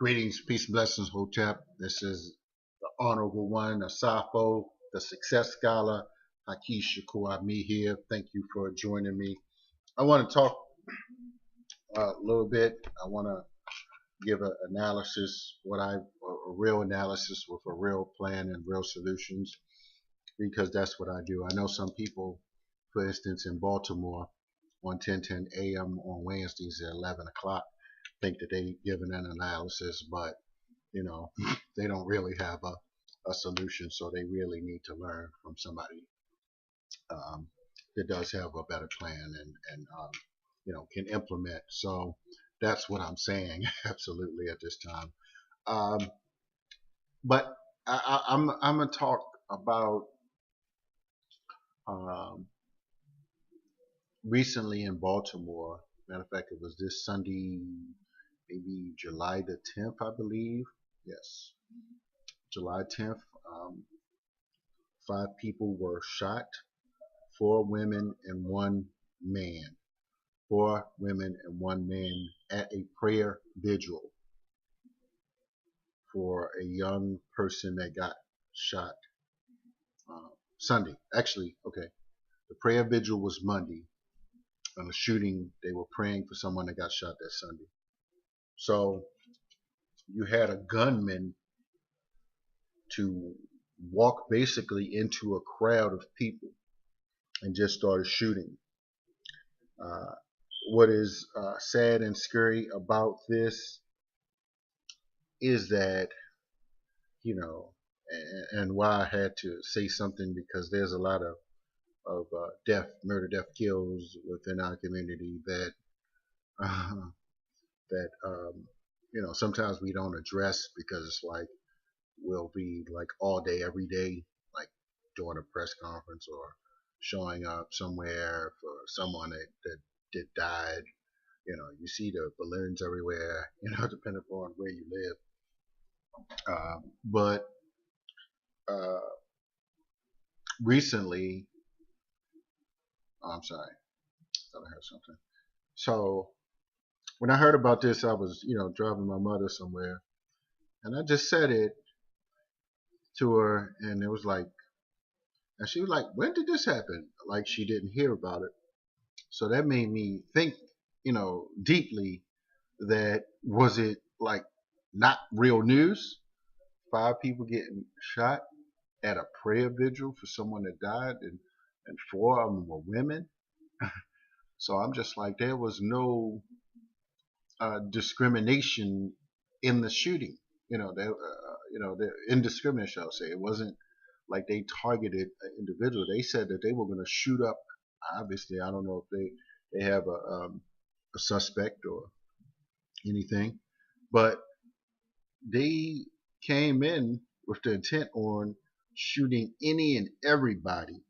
Greetings, peace, and blessings, Hotep. This is the Honorable One, Asafo, the Success Scholar, Haki Shakur Ami here. Thank you for joining me. I want to talk a little bit. I want to give an analysis, a real analysis with a real plan and real solutions, because that's what I do. I know some people, for instance, in Baltimore on 10:10 a.m. on Wednesdays at 11 o'clock, think that they give an analysis, but they don't really have a solution, so they really need to learn from somebody um, that does have a better plan and can implement. So that's what I'm saying absolutely at this time. Um, but I'm gonna talk about um, recently in Baltimore. Matter of fact, it was this Sunday, maybe July the 10th, I believe. Yes, July 10th. 5 people were shot, 4 women and 1 man. 4 women and 1 man at a prayer vigil for a young person that got shot Sunday. Actually, okay, the prayer vigil was Monday. On the shooting, they were praying for someone that got shot that Sunday. So you had a gunman to walk basically into a crowd of people and just started shooting. Uh, what is sad and scary about this is that, you know, and why I had to say something, because there's a lot of murder, death, kills within our community that uh, sometimes we don't address, because it's like we'll be like all day, every day, like doing a press conference or showing up somewhere for someone that died. You see the balloons everywhere, depending upon where you live. But uh, recently, I'm sorry, I thought I heard something. So when I heard about this, I was, driving my mother somewhere, and I just said it to her, and it was like, and she was like, "When did this happen?" Like she didn't hear about it. So that made me think, deeply, that was it like not real news? 5 people getting shot at a prayer vigil for someone that died, and 4 of them were women. So I'm just like, there was no discrimination in the shooting. The indiscriminate, shall I say. It wasn't like they targeted an individual. They said that they were going to shoot up. Obviously, I don't know if they have a suspect or anything, but they came in with the intent on shooting any and everybody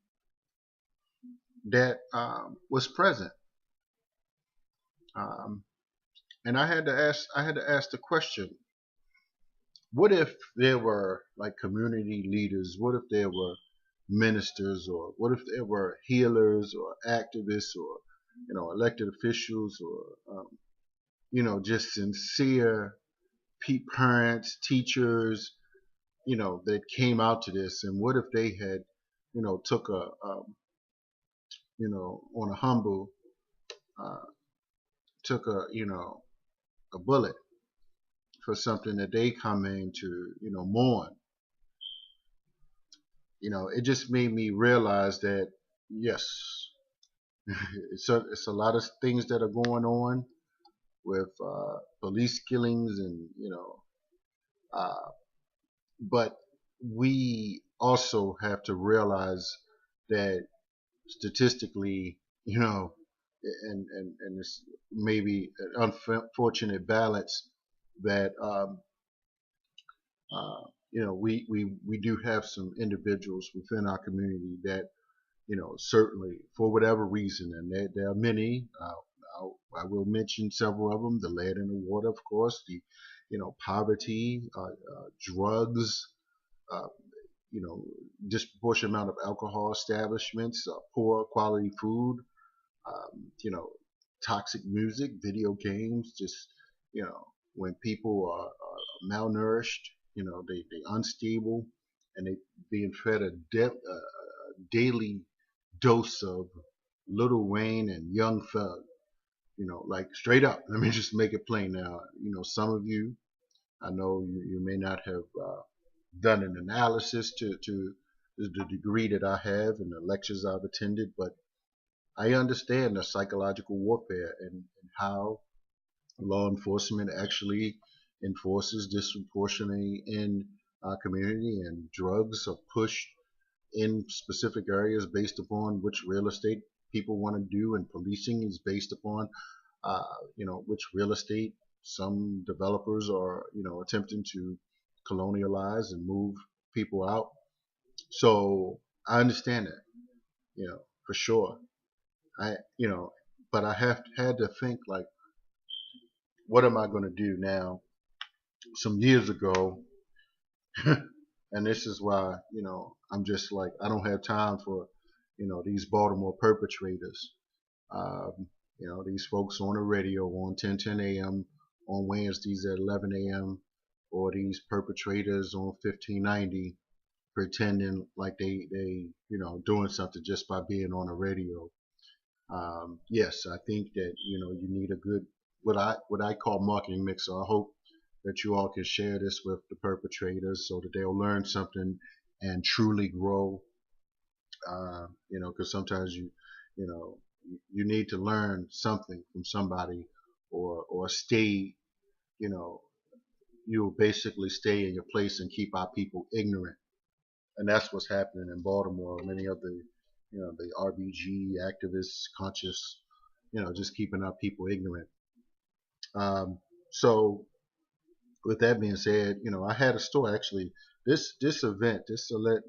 that was present. Um, and I had to ask the question: what if there were like community leaders? What if there were ministers, or what if there were healers or activists, or elected officials, or just sincere parents, teachers, that came out to this? And what if they had, took on a humble, uh, took a bullet for something that they come in to, mourn? It just made me realize that, yes, it's a lot of things that are going on with police killings, and uh, but we also have to realize that statistically, and it's maybe an unfortunate balance that we do have some individuals within our community that certainly, for whatever reason, and there are many. I will mention several of them: the lead in the water, of course, the poverty, drugs, uh, disproportionate amount of alcohol establishments, poor quality food, toxic music, video games, just when people are malnourished. They unstable, and they being fed a daily dose of Little Wayne and Young Thug. Like straight up. Let me just make it plain now. Some of you, I know you may not have done an analysis to the degree that I have and the lectures I've attended, but I understand the psychological warfare and how law enforcement actually enforces disproportionately in our community, and drugs are pushed in specific areas based upon which real estate people want to do, and policing is based upon which real estate some developers are attempting to colonialize and move people out. So I understand that, for sure. I you know but I have had to think, like, what am I going to do now? Some years ago, and this is why I'm just like, I don't have time for these Baltimore perpetrators. Um, these folks on the radio on 10:10 a.m. on Wednesdays at 11 a.m. or these perpetrators on 1590 pretending like they doing something just by being on the radio. Yes, I think that you need a good, what I call marketing mix. So I hope that you all can share this with the perpetrators so that they'll learn something and truly grow. Because sometimes you know you need to learn something from somebody, or stay. You know, you'll basically stay in your place and keep our people ignorant, and that's what's happening in Baltimore. Many of the RBG activists, conscious, just keeping our people ignorant. So with that being said, I had a store actually. This event,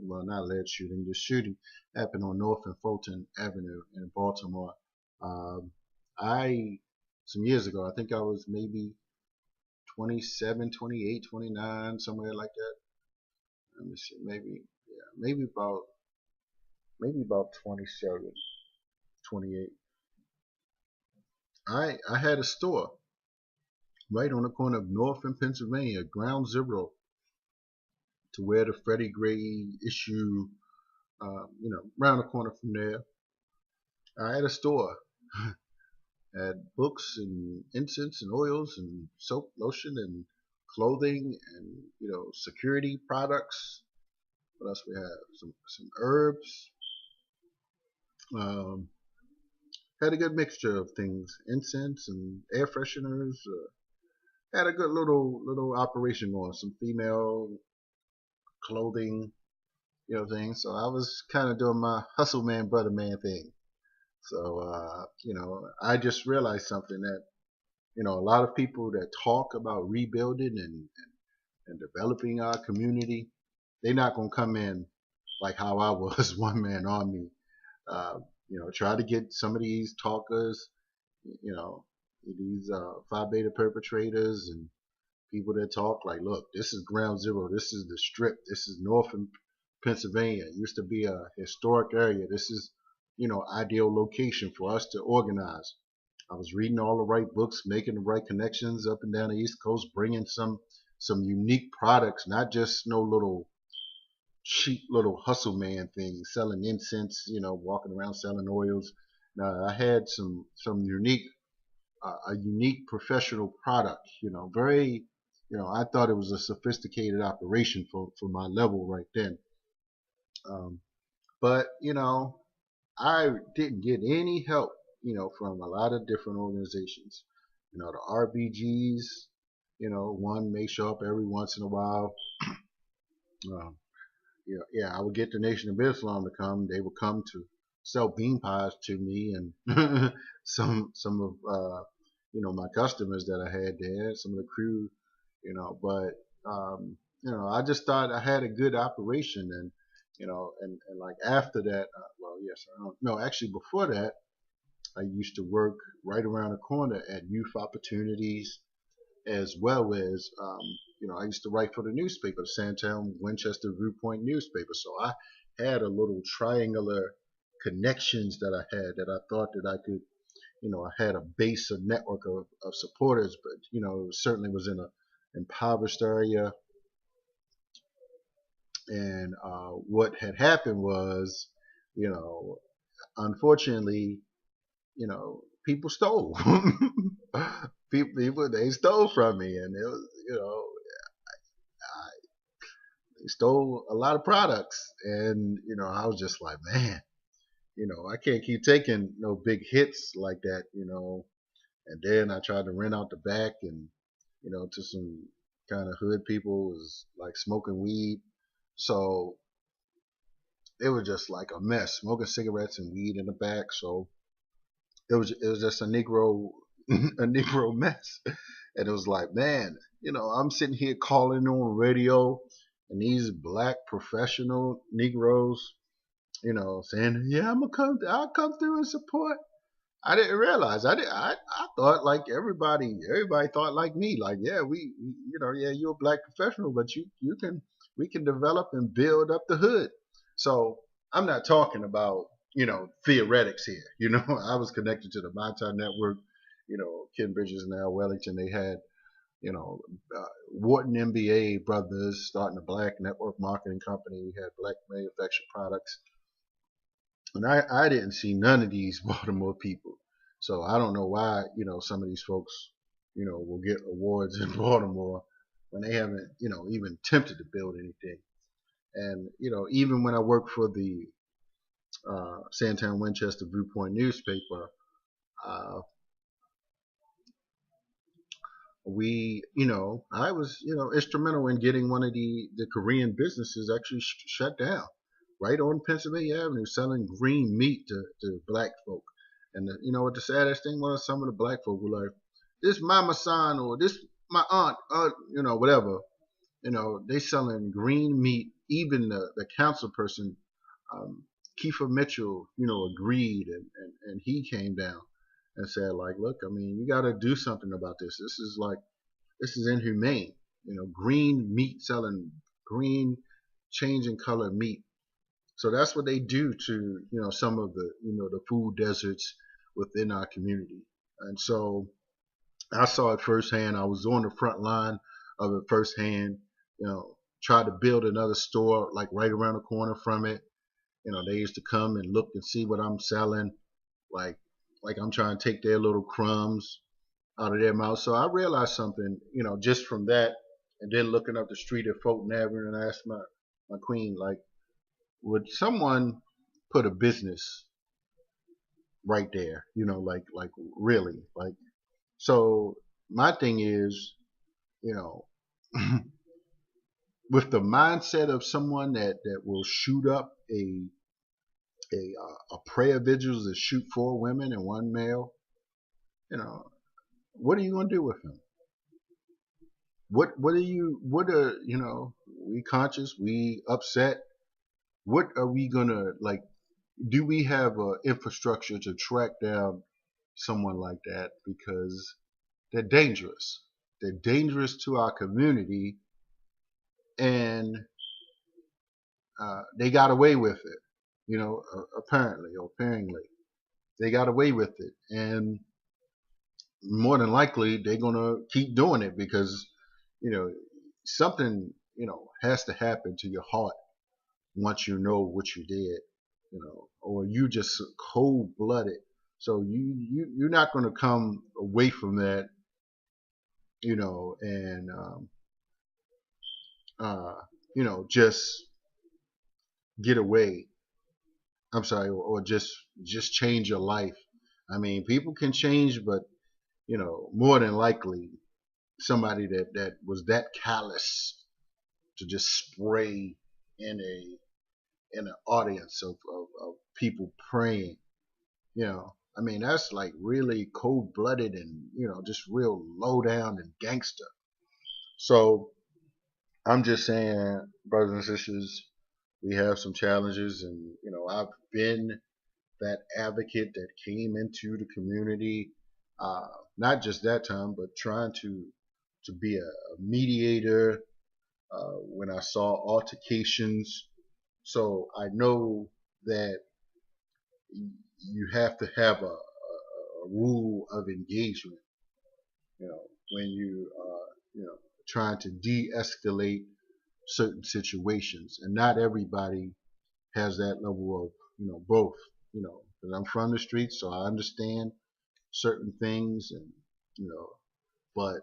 well, not alleged shooting, this shooting happened on North and Fulton Avenue in Baltimore. Um, I Some years ago, I think I was maybe 27, 28, 29, somewhere like that. Let me see, maybe about 27, 28. I had a store right on the corner of North and Pennsylvania, ground zero to where the Freddie Gray issue, around the corner from there. I had a store, had books and incense and oils and soap, lotion and clothing and security products. What else we have? Some herbs. Um, had a good mixture of things, incense and air fresheners. Had a good little operation going. Some female clothing, thing. So I was kind of doing my hustle man, brother man thing. So, I just realized something, that, a lot of people that talk about rebuilding and developing our community, they're not going to come in like how I was, one man army. Uh, try to get some of these talkers, you know, these Phi Beta perpetrators and people that talk like, look, this is ground zero. This is the strip. This is northern Pennsylvania. It used to be a historic area. This is, ideal location for us to organize. I was reading all the right books, making the right connections up and down the East Coast, bringing some unique products, not just no little cheap little hustle man thing, selling incense, walking around selling oils. Now I had some unique, a unique professional product. Very, I thought it was a sophisticated operation for my level right then. Um, but I didn't get any help, from a lot of different organizations. The RBGs, one may show up every once in a while. Um, yeah, I would get the Nation of Islam to come. They would come to sell bean pies to me and some of my customers that I had there, some of the crew, But I just thought I had a good operation, and and like after that, well, yes, I don't, no, actually before that, I used to work right around the corner at Youth Opportunities, as well as I used to write for the newspaper, the Sandtown Winchester Viewpoint newspaper. So I had a little triangular connections that I had, that I thought that I could, I had a base, a network of supporters, but it certainly was in impoverished area. And what had happened was, you know, unfortunately, people stole. People they stole from me, and it was, they stole a lot of products, and I was just like, man, I can't keep taking no big hits like that, And then I tried to rent out the back, and to some kind of hood people was like smoking weed, so it was just like a mess, smoking cigarettes and weed in the back. So it was just a Negro a Negro mess. And it was like, man, I'm sitting here calling on radio, and these black professional Negroes, saying, yeah, I'll come through and support. I didn't realize. I thought like everybody thought like me. Like, yeah, yeah, you're a black professional, but we can develop and build up the hood. So I'm not talking about, theoretics here. I was connected to the Monta Network, Ken Bridges and Al Wellington. They had, Wharton MBA brothers starting a black network marketing company. We had black manufactured products. And I didn't see none of these Baltimore people. So I don't know why, some of these folks, will get awards in Baltimore when they haven't, even attempted to build anything. And, even when I worked for the Sandtown Winchester Viewpoint newspaper, uh, I was, instrumental in getting one of the Korean businesses actually shut down right on Pennsylvania Avenue, selling green meat to black folk. And what the saddest thing was, some of the black folk were like, this mama san, or this my aunt, whatever. They selling green meat. Even the council person, Kiefer Mitchell, agreed, and he came down and said, like, look, I mean, you got to do something about this. This is inhumane. Green meat, selling green, changing color meat. So that's what they do to, some of the food deserts within our community. And so I saw it firsthand. I was on the front line of it firsthand. Tried to build another store like right around the corner from it. They used to come and look and see what I'm selling, like I'm trying to take their little crumbs out of their mouth. So I realized something, just from that, and then looking up the street at Fulton Avenue, and I asked my queen, like, would someone put a business right there? Like really, like. So my thing is, you know, with the mindset of someone that will shoot up a prayer vigils that shoot 4 women and 1 male, what are you gonna do with him? What are we conscious, we upset? What are we gonna, like? Do we have a infrastructure to track down someone like that? Because they're dangerous. They're dangerous to our community, and they got away with it. Apparently or apparently, they got away with it, and more than likely they're gonna keep doing it because you know something has to happen to your heart once you know what you did, or you just cold blooded. So you're not going to come away from that, and uh, just get away. I'm sorry, or just change your life. I mean, people can change, but more than likely, somebody that was that callous to just spray in an audience of people praying. I mean, that's like really cold blooded and, just real low down and gangster. So I'm just saying, brothers and sisters, we have some challenges, and, I've been that advocate that came into the community, uh, not just that time, but trying to be a mediator when I saw altercations. So I know that you have to have a rule of engagement, when you are, trying to de-escalate certain situations, and not everybody has that level of both. Because I'm from the streets, so I understand certain things, and you know, but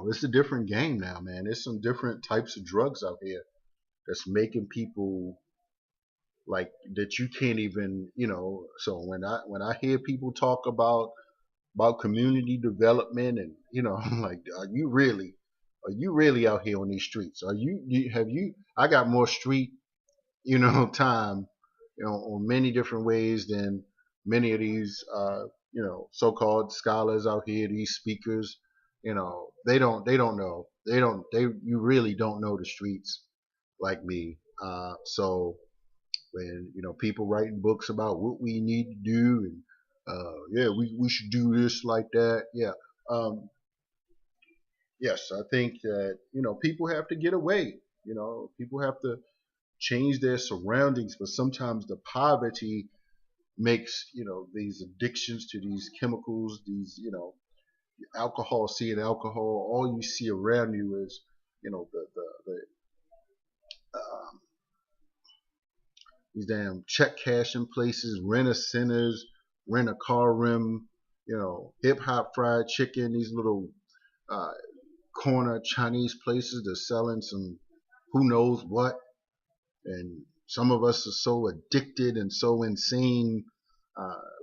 it's a different game now, man. There's some different types of drugs out here that's making people like that you can't even, so when I hear people talk about community development, and I'm like, are you really out here on these streets? Have you I got more street time on many different ways than many of these so-called scholars out here, these speakers. They you really don't know the streets like me. So when people writing books about what we need to do, and yeah, we should do this like that, yeah. Yes, I think that people have to get away. People have to change their surroundings, but sometimes the poverty makes these addictions to these chemicals, these alcohol. Seeing alcohol, all you see around you is the these damn check cashing places, rent a centers, rent a car rim, hip hop fried chicken, these little uh, corner Chinese places that's selling some who knows what. And some of us are so addicted and so insane,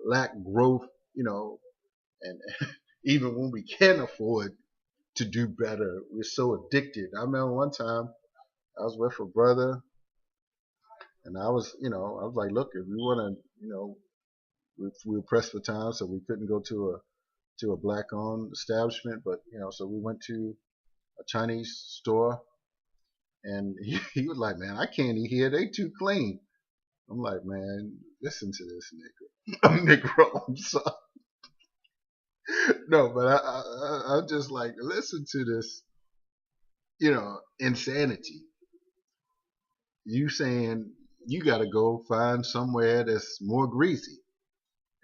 lack growth, and even when we can afford to do better, we're so addicted. I remember one time I was with a brother, and I was like, look, if we want to, we were pressed for time, so we couldn't go to a black-owned establishment, but so we went to a Chinese store, and he was like, man, I can't eat here; they too clean. I'm like, man, listen to this nigga. I'm Negro. I'm sorry. No, but I'm just like, listen to this, insanity. You saying you got to go find somewhere that's more greasy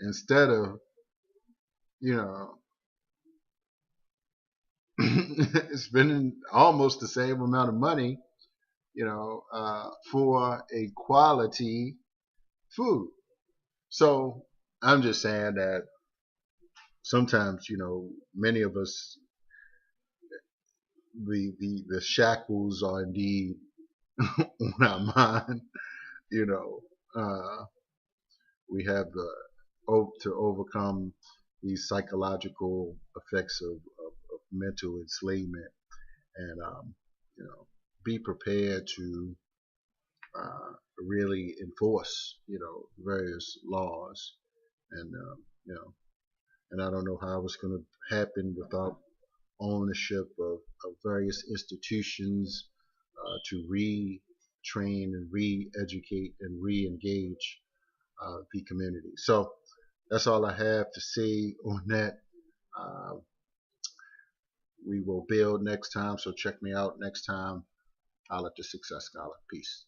instead of, you know, spending almost the same amount of money, for a quality food. So I'm just saying that sometimes, many of us, the shackles are indeed on our mind. You know, we have to overcome these psychological effects of mental enslavement, and be prepared to really enforce various laws, and and I don't know how it's going to happen without ownership of various institutions to retrain and re-educate and re-engage the community. So that's all I have to say on that. Uh, we will build next time, so check me out next time. I'll let the Success Scholar. Peace.